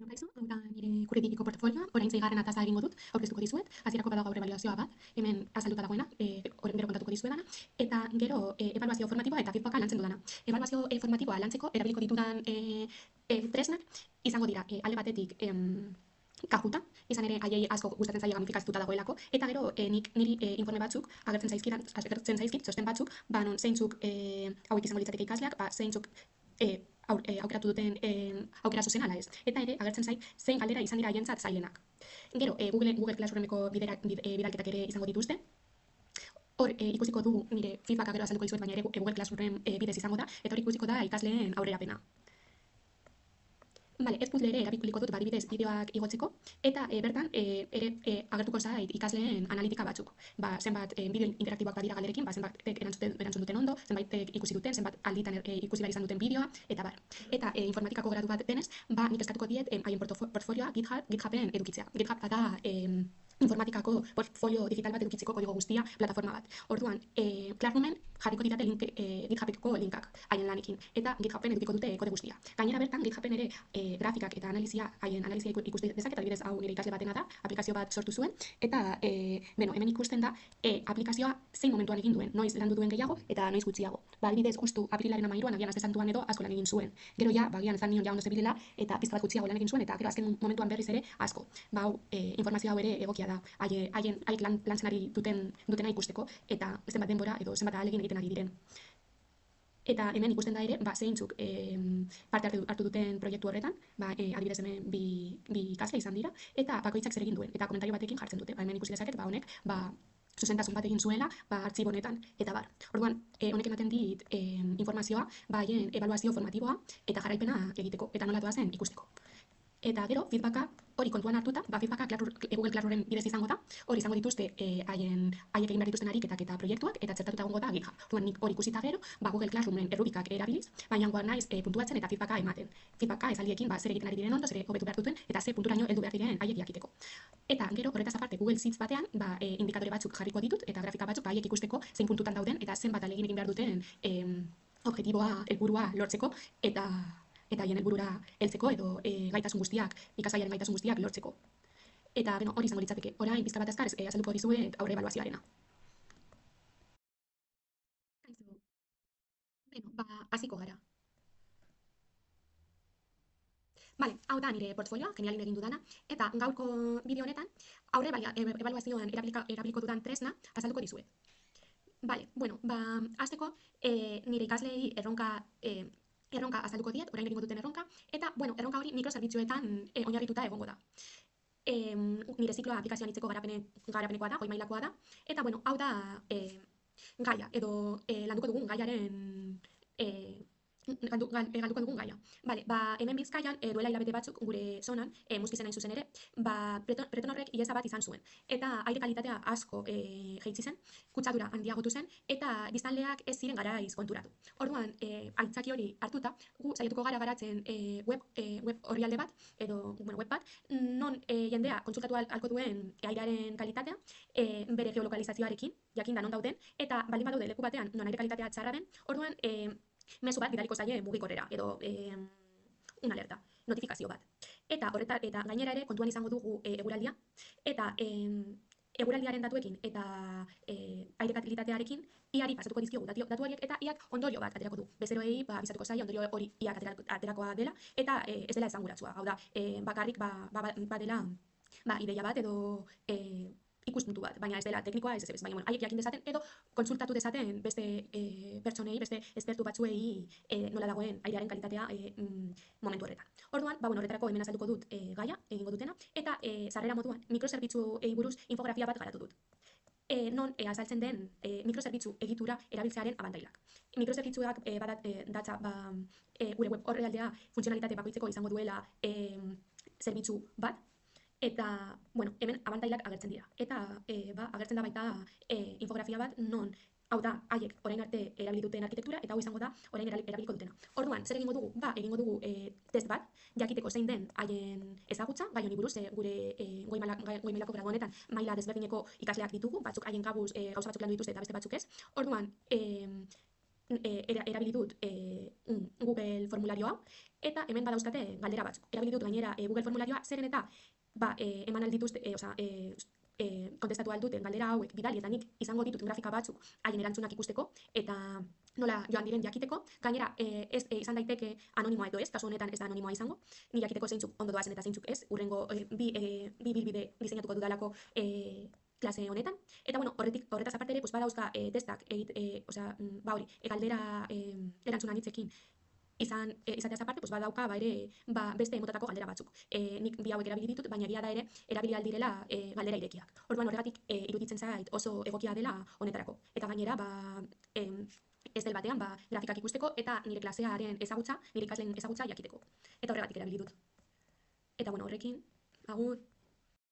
Kaixo, hau da nire kurridiliko portfolioa, orain zeigarren ataza egingo dut, aurkeztuko dizuet, hasierako badago gaur ebaluazioa bat, hemen azalduta dagoena, gero kontatuko dizuedana, eta gero ebaluazio formatiboa eta feedbacka lantzen dudana. Ebaluazio formatiboa lantzeko erabiliko ditudan tresnak izango dira, alde batetik kajuta, izan ere haiei asko gustatzen zaie gamifikatuta dagoelako, eta gero niri informe batzuk agertzen zaizkit, txosten batzuk, non zeintzuk hauek izango litzateke ikasleak, zeintzuk aukeratu duten aukera zuzen ala ez. Eta ere, agertzen zait, zein galdera izan dira haientzat zailenak. Gero, Google Classroomeko bidalketak ere izango dituzte. Hor, ikusiko dugu nire feedbacka gero azalduko dizuet, baina ere Google Classroom bidez izango da, eta hor ikusiko da ikasleen aurrerapena. Vale, ez ere erabiliko dut adibidez bideoak igotzeko, eta bertan ere agertuko zait ikasleen analitika batzuk. Zenbat bideo interaktiboak badira galderekin, zenbat erantzun duten ondo, zenbat ikusi duten, zenbat alditan ikusi behar izan duten bideoa, eta bar. Eta informatikako gradu bat denez, nik eskatuko diet haien portfolioa GitHuben edukitzea. GitHub da informatikako portfolio digital bat edukitzeko kodigo guztia plataforma bat. Orduan, Classroomen jarriko didate GitHubeko linkak haien lanekin, eta GitHuben edukiko dute kode guztia. Gainera bertan, GitHuben ere grafikak eta haien analizia ikusti dezaket, adibidez hau nire ikasle batena da, aplikazio bat sortu zuen, eta hemen ikusten da aplikazioa zein momentuan egin duen, noiz landu duen gehiago eta noiz gutxiago. Adibidez, justu aprilaren 13an agian aste santuan edo asko lan egin zuen. Gero ja, agian ez nion ja ondo zebilela eta pizka bat gutxiago lan egin zuen, eta gero azken momentuan berriz ere asko. Informazio hau ere egokia da, haiek lantzen ari dutena ikusteko, eta zenbat denbora edo zenbat ahalegin egiten ari diren. Eta hemen ikusten da ere, zeintzuk parte hartu duten proiektu horretan, adibidez hemen bi ikasle izan dira, eta bakoitzak zer egin duen, eta komentario batekin jartzen dute. Hemen ikusi dezaket, honek, zuzentasun bat egin zuela, artxibo honetan, eta bar. Orduan, honek ematen dit informazioa, haien ebaluazio formatiboa eta jarraipena egiteko, eta nola doazen ikusteko. Eta gero, feedbacka hori kontuan hartuta, feedbacka Google Classroomen bidez izango da, hori izango dituzte haiek egin behar dituzten ariketak eta proiektuak, eta txertatuta egongo da GitHub. Orduan, nik hori ikusita gero, Google Classroomen errubikak erabiliz, baina naiz puntuatzen eta feedbacka ematen. Feedbacka esaldiekin zer egiten ari diren ondo, zer hobetu behar duten, eta ze punturaino heldu behar diren haiek jakiteko. Eta gero, horretaz aparte, Google Sheets batean, indikadore batzuk jarriko ditut, eta grafika batzuk haiek ikusteko zein puntutan dauden, eta zenbat ahalegin egin behar duten objektiboa, helburua lortzeko, eta haien helburura heltzeko edo gaitasun guztiak, ikasgaiaren gaitasun guztiak lortzeko. Eta hori izango litzateke. Orain pizka bat azkar azalduko dizuet aurre ebaluazioarena. Hasiko gara. Vale, hau da nire portfolioa, genialin egin dudana, eta gaurko bideo honetan aurre ebaluazioan erabiliko dudan tresna azalduko dizuet. Vale, hasteko nire ikaslei erronka azalduko diet, orain egingo duten erronka, eta, erronka hori mikrozerbitzuetan oinarrituta egongo da. Nire zikloa aplikazioan hitzeko garapenekoa da, goi mailakoa da, eta, hau da gaia, edo landuko dugun gaiaren galduko dugun gaia. Hemen Bizkaian, duela hilabete batzuk gure zonan, Muskizen hain zuzen ere, preton horrek ihesa bat izan zuen. Eta aire kalitatea asko jaitsi zen, kutsadura handiagotu zen, eta biztanleak ez ziren garaiz konturatu. Orduan, aitzaki hori hartuta, gu saiatuko gara garatzen web orrialde bat, edo web bat, non jendea kontsultatu ahalko duen airearen kalitatea, bere geolokalizazioarekin, jakinda non dauden, eta baldin badaude leku batean non aire kalitatea txarra den, orduan mezu bat bidaliko zaie mugikorrera, edo una alerta, notifikazio bat. Eta gainera ere kontuan izango dugu eguraldia, eta eguraldiaren datuekin eta aire kalitatearekin iari pasatuko dizkiogu datu horiek, eta iak ondorio bat aterako du. Bezeroei bizatuko zaie ondorio hori iak aterakoa dela, eta ez dela esanguratsua. Hau da, bakarrik badela ideia bat edo ikuspuntu bat, baina ez dela teknikoa, ez, baina haiek jakin dezaten edo konsultatu dezaten beste pertsonei, beste espertu batzuei nola dagoen airearen kalitatea momentu horretan. Orduan, horretarako hemen azalduko dut gaia, egingo dutena, eta sarrera moduan mikrozerbitzui buruz infografia bat garatu dut. Non azaltzen den mikrozerbitzu egitura erabiltzearen abantailak. Mikrozerbitzuak datza gure web orrialdea funtzionalitate bakoitzeko izango duela zerbitzu bat, eta, hemen abantailak agertzen dira. Eta agertzen da baita infografia bat non, hau da, haiek orain arte erabili duten arkitektura, eta hau izango da orain erabiliko dutena. Orduan, zer egingo dugu? Egingo dugu test bat, jakiteko zein den haien ezagutza, gai honi buruz, gure goi mailako gradu honetan maila desberdineko ikasleak ditugu, batzuk haien kabuz gauza batzuk landu dituzte eta beste batzuk ez. Orduan, erabili dut Google formularioa, eta hemen badauzkate galdera batzuk. Erabili dut gainera Google formularioa, zeren eta eman aldituzte, kontestatu alduten galdera hauek bidali, eta nik izango ditut grafika batzuk haien erantzunak ikusteko, eta nola joan diren jakiteko. Gainera, izan daiteke anonimoa edo ez, kasu honetan ez da anonimoa izango, ni jakiteko zeintzuk ondo doazen eta zeintzuk ez, urrengo bi bilbide diseinatuko dudalako klase honetan. Eta horretaz aparte ere, badauzka testak, galdera erantzun anitzekin izateaz aparte, badauka ere beste motatako galdera batzuk. Nik bi hauek erabili ditut, baina egia da ere erabili aldirela galdera irekiak. Orduan horregatik iruditzen zait oso egokia dela honetarako. Eta gainera, ez del batean grafikak ikusteko eta nire klasearen ezagutza, nire ikasleen ezagutza jakiteko. Eta horregatik erabili dut. Eta horrekin, agur.